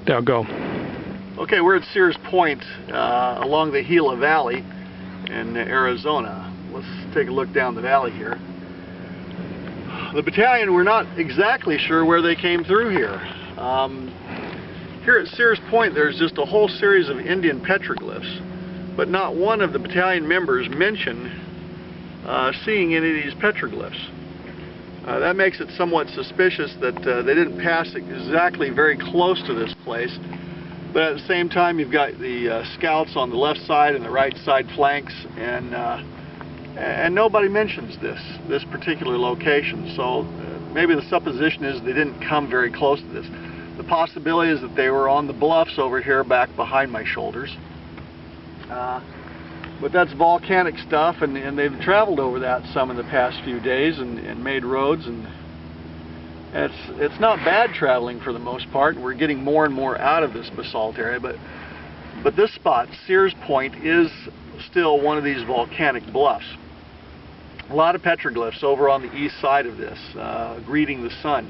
Now go. Okay, we're at Sears Point along the Gila Valley in Arizona. Let's take a look down the valley here. The battalion, we're not exactly sure where they came through here. Here at Sears Point there's just a whole series of Indian petroglyphs, but not one of the battalion members mentioned seeing any of these petroglyphs. That makes it somewhat suspicious that they didn't pass exactly very close to this place, but at the same time you've got the scouts on the left side and the right side flanks, and nobody mentions this particular location. So maybe the supposition is they didn't come very close to this. The possibility is that they were on the bluffs over here back behind my shoulders. But that's volcanic stuff, and they've traveled over that some in the past few days and made roads, and it's not bad traveling for the most part. We're getting more and more out of this basalt area, but this spot, Sears Point, is still one of these volcanic bluffs. A lot of petroglyphs over on the east side of this, greeting the sun.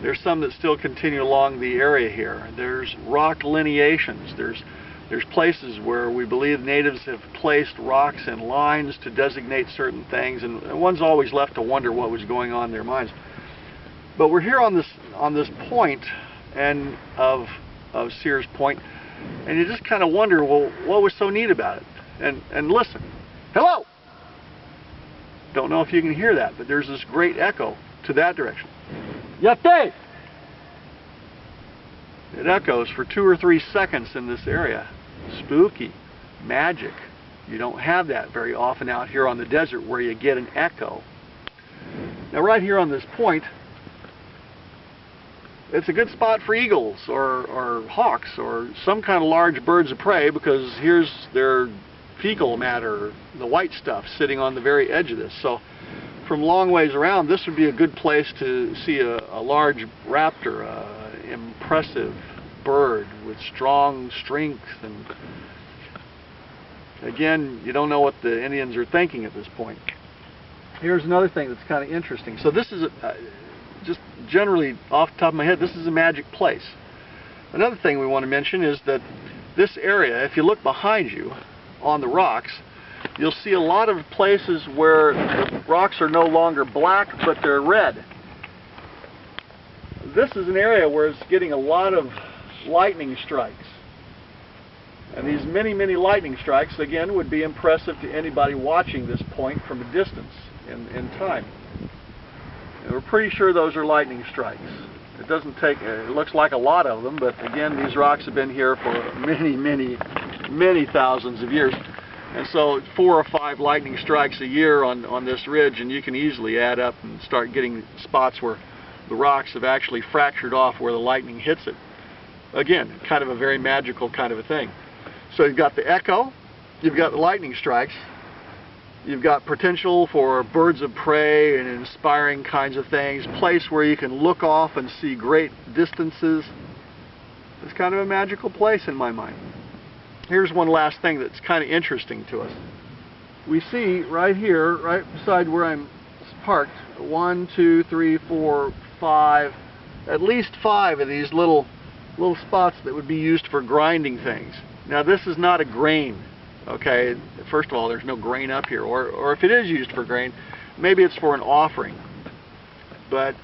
There's some that still continue along the area here. There's rock lineations. There's places where we believe natives have placed rocks in lines to designate certain things, and one's always left to wonder what was going on in their minds. But we're here on this point and of Sears Point, and you just kind of wonder, well, what was so neat about it? And listen, hello. Don't know if you can hear that, but there's this great echo to that direction. Yate! It echoes for 2 or 3 seconds in this area. Spooky, magic. You don't have that very often out here on the desert where you get an echo. Now right here on this point, it's a good spot for eagles or hawks or some kind of large birds of prey, because here's their fecal matter, the white stuff, sitting on the very edge of this. So from long ways around, this would be a good place to see a large raptor, impressive bird with strong strength. And again, you don't know what the Indians are thinking at this point. Here's another thing that's kind of interesting. So this is just generally off the top of my head, this is a magic place. Another thing we want to mention is that this area, if you look behind you on the rocks, you'll see a lot of places where the rocks are no longer black, but they're red. This is an area where it's getting a lot of lightning strikes. And these many, many lightning strikes, again, would be impressive to anybody watching this point from a distance in time. And we're pretty sure those are lightning strikes. It doesn't take, it looks like a lot of them, but again, these rocks have been here for many, many, many thousands of years. And so 4 or 5 lightning strikes a year on this ridge, and you can easily add up and start getting spots where the rocks have actually fractured off where the lightning hits it. Again, kind of a very magical kind of a thing. So you've got the echo, you've got the lightning strikes, you've got potential for birds of prey and inspiring kinds of things, place where you can look off and see great distances. It's kind of a magical place in my mind. Here's one last thing that's kind of interesting to us. We see right here, right beside where I'm parked, 1, 2, 3, 4, 5, at least 5 of these little spots that would be used for grinding things. Now this is not a grain, okay? First of all, there's no grain up here, or if it is used for grain, maybe it's for an offering. But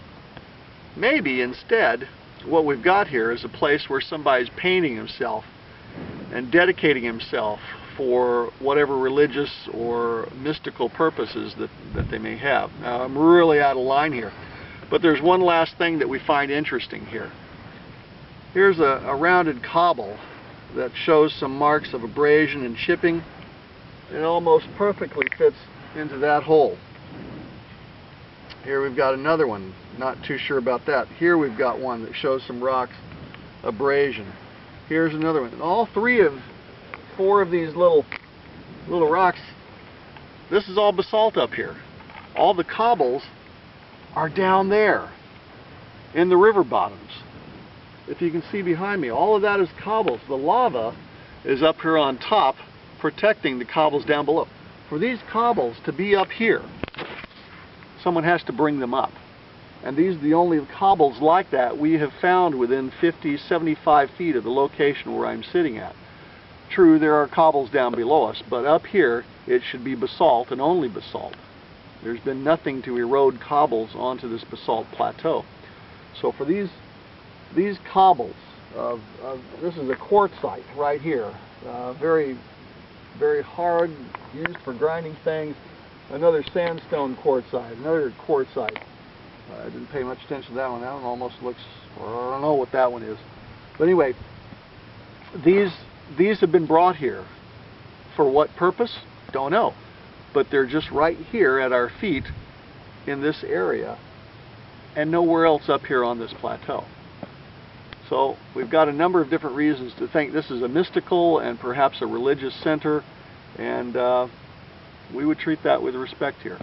maybe instead what we've got here is a place where somebody's painting himself and dedicating himself for whatever religious or mystical purposes that they may have. Now I'm really out of line here, but there's one last thing that we find interesting here. Here's a rounded cobble that shows some marks of abrasion and chipping. It almost perfectly fits into that hole. Here we've got another one, not too sure about that. Here we've got one that shows some rocks abrasion. Here's another one. And all 4 of these little rocks, this is all basalt up here. All the cobbles are down there in the river bottoms. If you can see behind me, all of that is cobbles. The lava is up here on top, protecting the cobbles down below. For these cobbles to be up here, someone has to bring them up. And these are the only cobbles like that we have found within 50, 75 feet of the location where I'm sitting at. True, there are cobbles down below us, but up here it should be basalt and only basalt. There's been nothing to erode cobbles onto this basalt plateau. So for these cobbles, this is a quartzite right here, very, very hard, used for grinding things. Another sandstone quartzite, another quartzite. I didn't pay much attention to that one. That one almost looks, or I don't know what that one is. But anyway, these have been brought here. For what purpose? Don't know. But they're just right here at our feet in this area and nowhere else up here on this plateau. So we've got a number of different reasons to think this is a mystical and perhaps a religious center, and we would treat that with respect here.